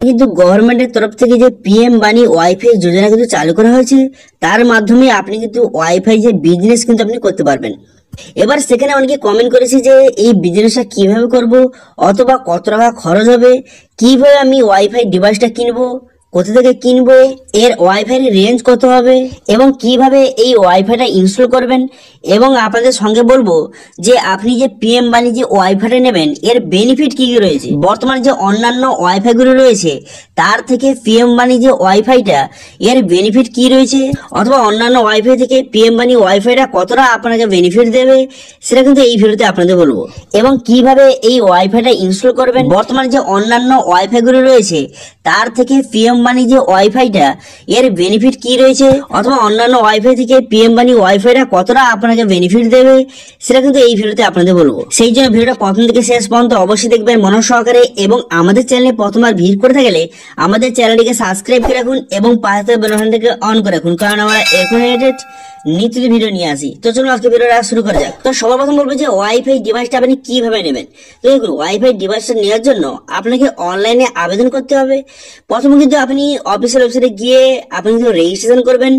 কিন্তু গভর্নমেন্টের তরফ থেকে যে পিএম বাণী ওয়াইফাই যোজনা কিন্তু চালু করা হয়েছে, তার মাধ্যমে আপনি কিন্তু ওয়াইফাই যে বিজনেস কিন্তু আপনি করতে পারবেন। এবার সেখানে অনেকে কমেন্ট করেছে যে এই বিজনেসটা কিভাবে করব, অথবা কত টাকা খরচ হবে, কিভাবে আমি ওয়াইফাই ডিভাইসটা কিনবো, কোথা থেকে কিনবো, এর ওয়াইফাই রেঞ্জ কত হবে, এবং কিভাবে এই ওয়াইফাইটা ইনস্টল করবেন। এবং আপনাদের সঙ্গে বলবো যে আপনি যে পিএম বাণী যে ওয়াইফাইটা নেবেন এর বেনিফিট কি কি রয়েছে, বর্তমানে যে অন্যান্য ওয়াইফাই গুলো রয়েছে তার থেকে পিএম বাণী যে ওয়াইফাইটা এর বেনিফিট কি রয়েছে, অথবা অন্যান্য ওয়াইফাই থেকে পিএম বাণী ওয়াইফাইটা কতটা আপনাকে বেনিফিট দেবে, সেটা কিন্তু এই ভিডিওতে আপনাদের বলবো। এবং কিভাবে এই ওয়াইফাইটা ইনস্টল করবেন, বর্তমানে যে অন্যান্য ওয়াইফাই গুলো রয়েছে তার থেকে পিএম বাণী যে ওয়াইফাইটা এর বেনিফিট কি রয়েছে, অথবা অন্যান্য ওয়াইফাই থেকে পিএম বাণী ওয়াইফাইটা কতটা আপনাকে বেনিফিট দেবে, সেটা কিন্তু এই ভিডিওতে আপনাদের বলবো। সেই জন্য ভিডিওটা প্রথম থেকে শেষ পর্যন্ত অবশ্যই দেখবেন মনোযোগ সহকারে, এবং আমাদের চ্যানেলে প্রথমবার ভিজিট করে থাকলে আমাদের চ্যানেলটিকে সাবস্ক্রাইব করে রাখুন এবং পাশে থাকা বেল আইকনটিকে অন করে রাখুন, কারণ আমরা এখন নিত্য ভিডিও নিয়ে আসি। তো চলুন আজকে ভিডিওটা শুরু করা যাক। তো সবার প্রথম বলবো যে ওয়াইফাই ডিভাইসটা আপনি কিভাবে নেবেন। তো দেখুন, ওয়াইফাই ডিভাইসটা নেওয়ার জন্য আপনাকে অনলাইনে আবেদন করতে হবে। প্রথমে কিন্তু আপনি অফিসিয়াল ওয়েবসাইটে গিয়ে আপনি কিন্তু রেজিস্ট্রেশন করবেন।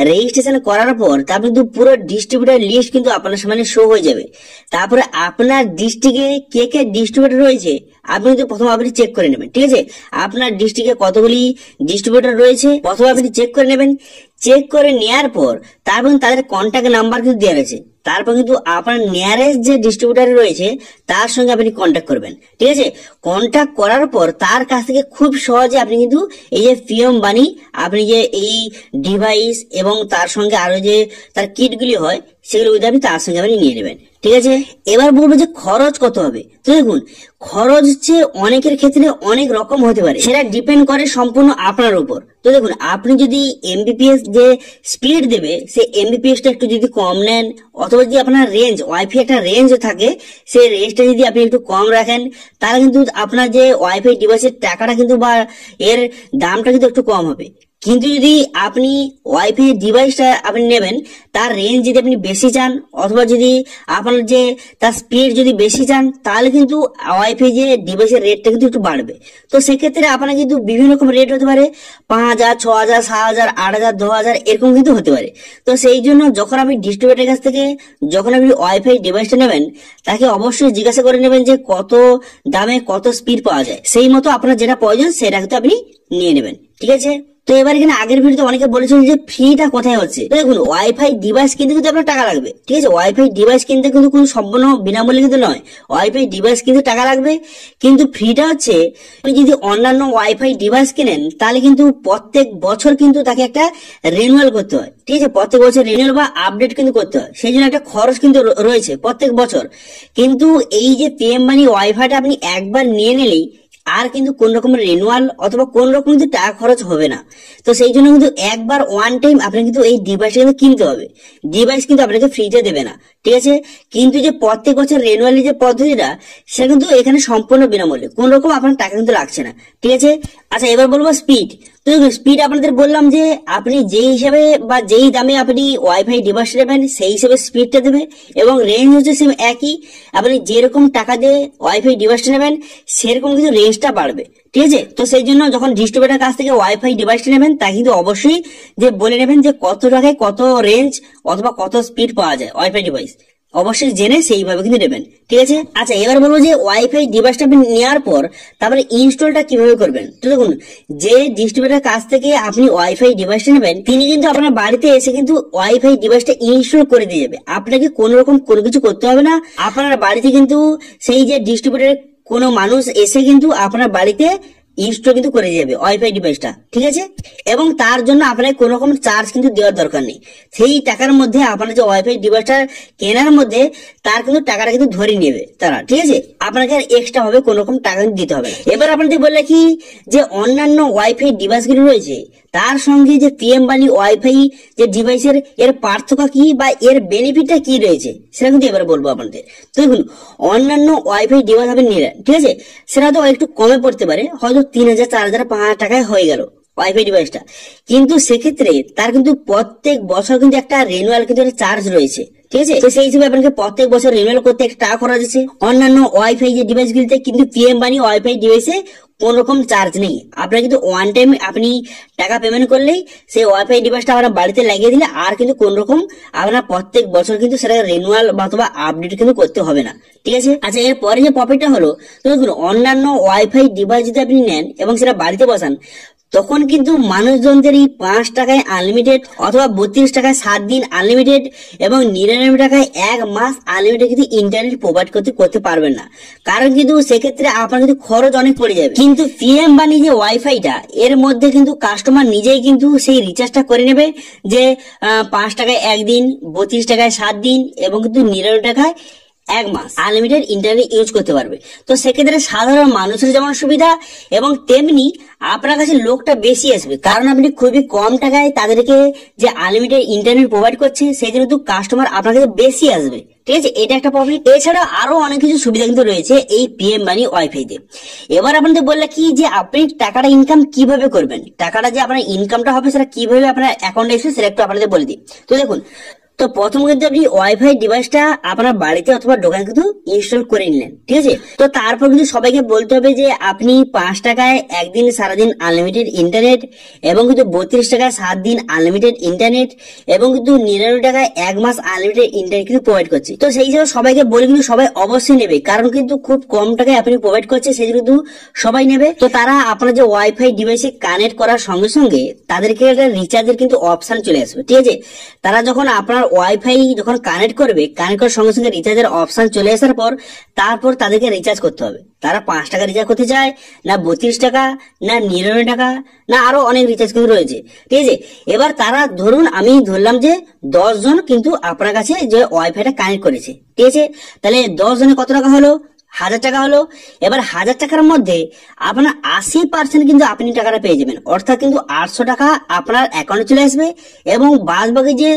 রেজিস্ট্রেশন করার পর তারপর কিন্তু পুরো ডিস্ট্রিবিউটার লিস্ট কিন্তু আপনার সামনে শো হয়ে যাবে। তারপরে আপনার ডিস্ট্রিক্টে কে কে ডিস্ট্রিবিউটার রয়েছে আপনি কিন্তু প্রথমে আপনি চেক করে নেবেন। ঠিক আছে, আপনার ডিস্ট্রিক্টে কতগুলি ডিস্ট্রিবিউটার রয়েছে প্রথমে আপনি চেক করে নেবেন। চেক করে নেওয়ার পর তারপর তাদের কন্ট্যাক্ট নাম্বার কিন্তু দেওয়া রয়েছে। তারপর কিন্তু আপনার নিয়ারেস্ট যে ডিস্ট্রিবিউটার রয়েছে তার সঙ্গে আপনি কন্ট্যাক্ট করবেন। ঠিক আছে, কন্ট্যাক্ট করার পর তার কাছ থেকে খুব সহজে আপনি কিন্তু এই যে পিএম বাণী আপনি যে এই ডিভাইস এবং তার সঙ্গে আরো যে তার কিটগুলি হয় সেগুলো আপনি তার সঙ্গে আপনি নিয়ে নেবেন। ঠিক আছে, এবার বলবো যে খরচ কত হবে। তো দেখুন, খরচ হচ্ছে অনেকের ক্ষেত্রে অনেক রকম হতে পারে, সেটা ডিপেন্ড করে সম্পূর্ণ আপনার উপর। তো দেখুন, আপনি যদি এমবিপিএস যে স্পিড দেবে সেই এমবিপিএসটা একটু যদি কম নেন, অথবা যদি আপনার রেঞ্জ ওয়াইফাই একটা রেঞ্জ থাকে সেই রেঞ্জটা যদি আপনি একটু কম রাখেন, তাহলে কিন্তু আপনার যে ওয়াইফাই ডিভাইসের টাকাটা কিন্তু বা এর দামটা কিন্তু একটু কম হবে। কিন্তু যদি আপনি ওয়াইফাই ডিভাইসটা আপনি নেবেন তার রেঞ্জ যদি আপনি বেশি চান, অথবা যদি আপনার যে তার স্পিড যদি বেশি চান, তাহলে কিন্তু ওয়াইফাই যে ডিভাইসের রেটটা কিন্তু একটু বাড়বে। তো সেক্ষেত্রে আপনার কিন্তু বিভিন্ন রকম রেট হতে পারে, 5,000, 6,000, 7,000, 8,000, 10,000 এরকম কিন্তু হতে পারে। তো সেই জন্য যখন আপনি ডিস্ট্রিবিউটারের কাছ থেকে যখন আপনি ওয়াইফাই ডিভাইসটা নেবেন তাকে অবশ্যই জিজ্ঞাসা করে নেবেন যে কত দামে কত স্পিড পাওয়া যায়, সেই মতো আপনার যেটা প্রয়োজন সেটা কিন্তু আপনি নিয়ে নেবেন। ঠিক আছে, তো এবার এখানে আগের ভিডিওতে অনেকে বলেছেন যে ফ্রিটা কোথায় হচ্ছে। তো দেখুন, ওয়াইফাই ডিভাইস কিনতে কিন্তু আপনার টাকা লাগবে। ঠিক আছে, ওয়াইফাই ডিভাইস কিনতে কিন্তু কোনো সম্পূর্ণ বিনামূল্যে কিন্তু নয়, ওয়াইফাই ডিভাইস কিনতে টাকা লাগবে। কিন্তু ফ্রিটা হচ্ছে আপনি যদি অন্যান্য ওয়াইফাই ডিভাইস কিনেন তাহলে কিন্তু প্রত্যেক বছর কিন্তু তাকে একটা রিনিউয়াল করতে হয়। ঠিক আছে, প্রত্যেক বছর রিনিউয়াল বা আপডেট কিন্তু করতে হয়, সেই জন্য একটা খরচ কিন্তু রয়েছে প্রত্যেক বছর। কিন্তু এই যে পিএম বাণী ওয়াইফাইটা আপনি একবার নিয়ে নিলেই আর কিন্তু কোন রকম রিনিউয়াল অথবা কোন রকম কিন্তু টাকা খরচ হবে না। তো সেই জন্য কিন্তু একবার ওয়ান টাইম আপনি কিন্তু এই ডিভাইসটা কিন্তু কিনতে হবে, ডিভাইস কিন্তু আপনাকে ফ্রিতে দেবে না। ঠিক আছে, কিন্তু যে প্রত্যেক বছর রিনিউয়ালের যে পদ্ধতিটা সেটা কিন্তু এখানে সম্পূর্ণ বিনামূল্যে, কোন রকম আপনার টাকা কিন্তু লাগছে না। ঠিক আছে, আচ্ছা এবার বলবো স্পিড। তো স্পিড আপনাদের বললাম যে আপনি যেই হিসাবে বা যেই দামে আপনি ওয়াইফাই ডিভাইস নেবেন সেই হিসেবে স্পিডটা দেবে, এবং রেঞ্জ হচ্ছে সেম একই। আপনি যেরকম টাকা দিয়ে ওয়াইফাই ডিভাইসটা নেবেন সেরকম কিন্তু রেঞ্জটা বাড়বে। ঠিক আছে, তো সেই জন্য যখন ডিস্ট্রিবিউটারের কাছ থেকে ওয়াইফাই ডিভাইসটা নেবেন তা কিন্তু অবশ্যই যে বলে নেবেন যে কত টাকায় কত রেঞ্জ অথবা কত স্পিড পাওয়া যায় ওয়াইফাই ডিভাইস, অবশ্যই জেনে সেইভাবে কিন্তু নেবেন। ঠিক আছে, আচ্ছা এবার বলবো যে ওয়াইফাই ডিভাইসটা আপনি নেওয়ার পর তারপরে ইনস্টলটা কিভাবে করবেন। তো দেখুন, যে ডিস্ট্রিবিউটারের কাছ থেকে আপনি ওয়াইফাই ডিভাইসটা নেবেন তিনি কিন্তু আপনার বাড়িতে এসে কিন্তু ওয়াইফাই ডিভাইসটা ইনস্টল করে দিয়ে যাবে, আপনাকে কোনো রকম কোনো কিছু করতে হবে না। আপনার বাড়িতে কিন্তু সেই যে ডিস্ট্রিবিউটারের কোনো মানুষ এসে কিন্তু আপনার বাড়িতে ইনস্টল কিন্তু করে যাবে ওয়াইফাই ডিভাইসটা। ঠিক আছে, এবং তার জন্য আপনাকে কোনো রকম চার্জ কিন্তু দেওয়ার দরকার নেই। সেই টাকার মধ্যে আপনার যে ওয়াইফাই ডিভাইসটা কেনার মধ্যে তার কিন্তু টাকাটা কিন্তু ধরে নেবে তারা। ঠিক আছে, আপনাকে আর এক্সট্রা ভাবে কোনো রকম টাকা দিতে হবে না। এবার আপনাদের বললে কি যে অন্যান্য ওয়াইফাই ডিভাইসগুলো রয়েছে তার সঙ্গে যে পিএম বাণী ওয়াইফাই যে ডিভাইসের এর পার্থক্য কি বা এর বেনিফিটটা কি রয়েছে সেটা কিন্তু এবার বলবো আপনাদের। তো দেখুন, অন্যান্য ওয়াইফাই ডিভাইস আপনি নিলেন, ঠিক আছে, সেটা তো একটু কমে পড়তে পারে, হয়তো 3,000, 4,000, 5,000 টাকায় হয়ে গেল ওয়াইফাই ডিভাইসটা, কিন্তু সেক্ষেত্রে তার কিন্তু প্রত্যেক বছর কিন্তু একটা রিনিউয়াল কিন্তু একটা চার্জ রয়েছে। ঠিক আছে। তো সেই হিসেবে আপনাকে প্রত্যেক বছর রিনিউয়াল করতে একটা টাকা খরচ আছে। অন্যান্য ওয়াইফাই যে ডিভাইস গুলিতে কিন্তু পিএম বাণী ওয়াইফাই ডিভাইসে কোন রকম চার্জ নেই। আপনার কিন্তু ওয়ান টাইম আপনি টাকা পেমেন্ট করলেই সেই ওয়াইফাই ডিভাইসটা আপনার বাড়িতে লাগিয়ে দিলে আর কিন্তু কোন রকম আপনার প্রত্যেক বছর কিন্তু সেটা রিনিউয়াল অথবা আপডেট কিন্তু করতে হবে না। ঠিক আছে। আচ্ছা, এরপরে যে প্রফিটটা হলো, তো দেখুন অন্যান্য ওয়াইফাই ডিভাইস যদি আপনি নেন এবং সেটা বাড়িতে বসান, তখন কিন্তু মানুষজনদের এই 5 টাকায় আনলিমিটেড অথবা 32 টাকায় 7 দিন আনলিমিটেড এবং 99 টাকায় 1 মাস আনলিমিটেড কিন্তু ইন্টারনেট প্রোভাইড করতে পারবেন না। কারণ কিন্তু সেক্ষেত্রে আপনার কিন্তু খরচ অনেক পড়ে যাবে। কিন্তু পিএম বাণী যে ওয়াইফাইটা, এর মধ্যে কিন্তু কাস্টমার নিজেই কিন্তু সেই রিচার্জটা করে নেবে যে 5 টাকায় 1 দিন, 32 টাকায় 7 দিন এবং কিন্তু 99 টাকায় 1 মাস আনলিমিটেড ইন্টারনেট ইউজ করতে পারবে। তো সেক্ষেত্রে সাধারণ মানুষের যেমন সুবিধা এবং তেমনি আপনার কাছে লোকটা বেশি আসবে, কারণ আপনি খুবই কম টাকায় তাদেরকে যে আনলিমিটেড ইন্টারনেট প্রোভাইড করছে, সেই জন্য কিন্তু কাস্টমার আপনার কাছে বেশি আসবে। ঠিক আছে, এটা একটা প্রবলেম। এছাড়া আরো অনেক কিছু সুবিধা কিন্তু রয়েছে এই পিএম বাণী ওয়াইফাইতে। এবার আপনাদের বললে কি যে আপনি টাকাটা ইনকাম কিভাবে করবেন, টাকাটা যে আপনার ইনকামটা হবে সেটা কিভাবে আপনার অ্যাকাউন্টে এসে সেটা একটু আপনাদের বলে দিই। তো দেখুন, তো প্রথম কিন্তু আপনি ওয়াইফাই ডিভাইসটা আপনার বাড়িতে অথবা দোকানে কিন্তু ইনস্টল করে নিলেন। ঠিক আছে। তো তারপর কিন্তু সবাইকে বলতে হবে যে আপনি 5 টাকায় 1 দিন সারাদিন আনলিমিটেড ইন্টারনেট এবং কিন্তু 32 টাকায় 7 দিন আনলিমিটেড ইন্টারনেট এবং কিন্তু 99 টাকায় 1 মাস আনলিমিটেড ইন্টারনেট কিন্তু প্রোভাইড করছে। তো সেই হিসেবে সবাইকে বলে কিন্তু সবাই অবশ্যই নেবে, কারণ কিন্তু খুব কম টাকায় আপনি প্রোভাইড করছে, সেই জন্য কিন্তু সবাই নেবে। তো তারা আপনার যে ওয়াইফাই ডিভাইসে কানেক্ট করার সঙ্গে সঙ্গে তাদেরকে একটা রিচার্জের কিন্তু অপশন চলে আসবে। ঠিক আছে। তারা যখন আপনার ওয়াইফাই যখন কানেক্ট করবে, কানেক্ট করার সঙ্গে সঙ্গে রিচার্জের অপশন চলে আসার পর তারপর তাদেরকে রিচার্জ করতে হবে। তারা 5 টাকা রিচার্জ করতে চায়, না 32 টাকা, না 99 টাকা, না আরো অনেক রিচার্জ কিন্তু রয়েছে। ঠিক আছে। এবার তারা ধরুন আমি ধরলাম যে 10 জন কিন্তু আপনার কাছে যে ওয়াইফাইটা কানেক্ট করেছে। ঠিক আছে। তাহলে 10 জনে কত টাকা হলো? 1000 টাকা হলো। এবার 1000 টাকার মধ্যে আপনার 80% কিন্তু আপনি টাকাটা পেয়ে যাবেন, অর্থাৎ কিন্তু 800 টাকা আপনার অ্যাকাউন্টে চলে আসবে এবং বাদ বাকি যে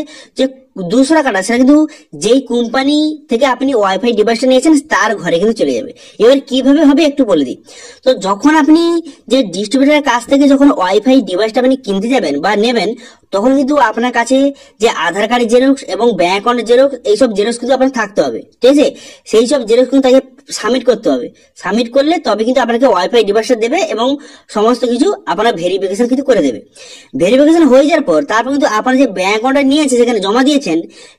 200 টাকাটা সেটা কিন্তু যেই কোম্পানি থেকে আপনি ওয়াইফাই ডিভাইসটা নিয়েছেন তার ঘরে কিন্তু চলে যাবে। এবার কিভাবে হবে একটু বলে দিই। তো যখন আপনি যে ডিস্ট্রিবিউটরের কাছ থেকে যখন ওয়াইফাই ডিভাইসটা আপনি কিনতে যাবেন বা নেবেন, তখন কিন্তু আপনার কাছে যে আধার কার্ডের জেরক্স এবং ব্যাংক অ্যাকাউন্টের জেরক্স, এইসব জেরক্স কিন্তু আপনার থাকতে হবে। ঠিক আছে। সেই সব জেরক্স কিন্তু তাকে সাবমিট করতে হবে। সাবমিট করলে তবে কিন্তু আপনাকে ওয়াইফাই ডিভাইসটা দেবে এবং সমস্ত কিছু আপনার ভেরিফিকেশন কিন্তু করে দেবে। ভেরিফিকেশন হয়ে যাওয়ার পর তারপর কিন্তু আপনার যে ব্যাংক অ্যাকাউন্টটা নিয়েছে সেখানে জমা দিয়েছেন,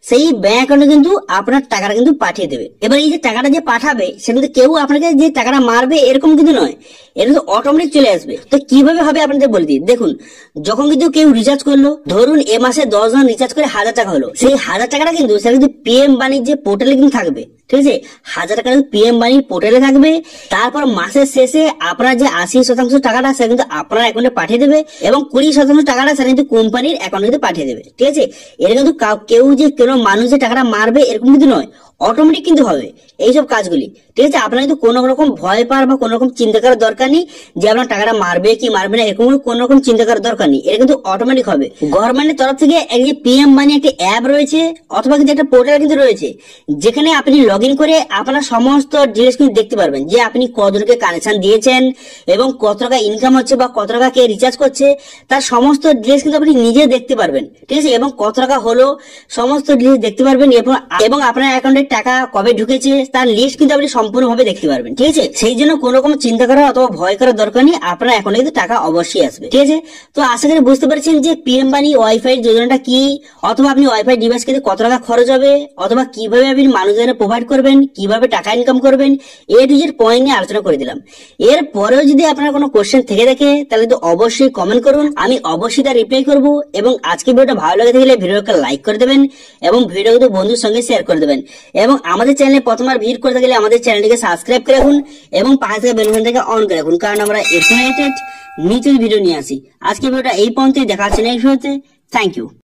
সেই ব্যাংক অ্যাকাউন্টে কিন্তু আপনার টাকাটা কিন্তু পাঠিয়ে দেবে। এবার এই যে টাকাটা যে পাঠাবে সেটা কিন্তু কেউ আপনাকে যে টাকাটা মারবে এরকম কিন্তু নয়, এটা তো অটোমেটিক চলে আসবে। তো কিভাবে হবে আপনাদের বলে দিই। দেখুন, যখন কিন্তু কেউ রিচার্জ করলো, ধরুন এ মাসে 10 জন রিচার্জ করে 1000 টাকা হলো, সেই 1000 টাকাটা কিন্তু সেটা কিন্তু পিএম বাণীর যে পোর্টালে কিন্তু থাকবে। ঠিক আছে। 1000 টাকা কিন্তু পিএম বাণীর পোর্টালে থাকবে। তারপর মাসের শেষে আপনার যে 80% টাকাটা সেটা কিন্তু আপনার অ্যাকাউন্টে পাঠিয়ে দেবে এবং 20% টাকাটা সেটা কিন্তু কোম্পানির অ্যাকাউন্টে পাঠিয়ে দেবে। ঠিক আছে। এটা কিন্তু কেউ যে কোনো মানুষ যে টাকাটা মারবে এরকম কিন্তু নয়, অটোমেটিক কিন্তু হবে এইসব কাজগুলি। ঠিক আছে। আপনার কিন্তু কোনো রকম ভয় পাওয়ার বা কোনো রকম চিন্তা করার দরকার নেই যে আপনার টাকাটা মারবে কি মারবে না, এরকম কোনো রকম চিন্তা করার দরকার নেই। এটা কিন্তু অটোমেটিক হবে। গভর্নমেন্টের তরফ থেকে এই যে পিএম বাণী একটা অ্যাপ রয়েছে অথবা কিন্তু একটা পোর্টাল কিন্তু রয়েছে, যেখানে আপনি লগ ইন করে আপনার সমস্ত ডিটেইলস কিন্তু দেখতে পারবেন যে আপনি কতজনকে কানেকশন দিয়েছেন এবং কত টাকা ইনকাম হচ্ছে বা কত টাকা কে রিচার্জ করছে, তার সমস্ত ডিটেইলস কিন্তু আপনি নিজে দেখতে পারবেন। ঠিক আছে। এবং কত টাকা হলো সমস্ত ডিটেইলস দেখতে পারবেন এবং আপনার অ্যাকাউন্টে টাকা কবে ঢুকেছে তার লিস্ট কিন্তু আপনি সম্পূর্ণভাবে দেখতে পারবেন। ঠিক আছে। সেই জন্য কোনো রকম চিন্তা করা অথবা ভয় করার দরকার নেই, আপনার অ্যাকাউন্টে কিন্তু টাকা অবশ্যই আসবে। ঠিক আছে। তো আশা করি বুঝতে পারছেন যে পিএম বাণী ওয়াইফাই যোজনাটা কি, অথবা আপনি ওয়াইফাই ডিভাইস কিনতে কত টাকা খরচ হবে, অথবা কিভাবে আপনি মানুষজনের প্রোভাইড করবেন, কিভাবে টাকা ইনকাম করবেন, এই টু জেড পয়েন্ট নিয়ে আলোচনা করে দিলাম। এর পরেও যদি আপনার কোনো কোশ্চেন থেকে থাকে তাহলে তো অবশ্যই কমেন্ট করুন, আমি অবশ্যই তার রিপ্লাই করব। এবং আজকে ভিডিওটা ভালো লেগে থাকলে ভিডিওকে লাইক করে দেবেন এবং ভিডিওটা বন্ধুর সঙ্গে শেয়ার করে দেবেন। এবং আমাদের চ্যানেলে প্রথমবার ভিজিট করতে গেলে আমাদের চ্যানেলটিকে সাবস্ক্রাইব করে রাখুন এবং পাশে থাকা বেল বাটনটাকে অন করে রাখুন, কারণ আমরা এক্সপ্লেনেটেড নিচের ভিডিও নিয়ে আসি। আজকে ভিডিওটা এই পর্যন্তই, দেখা হচ্ছে নেক্সট ভিডিওতে। Thank you.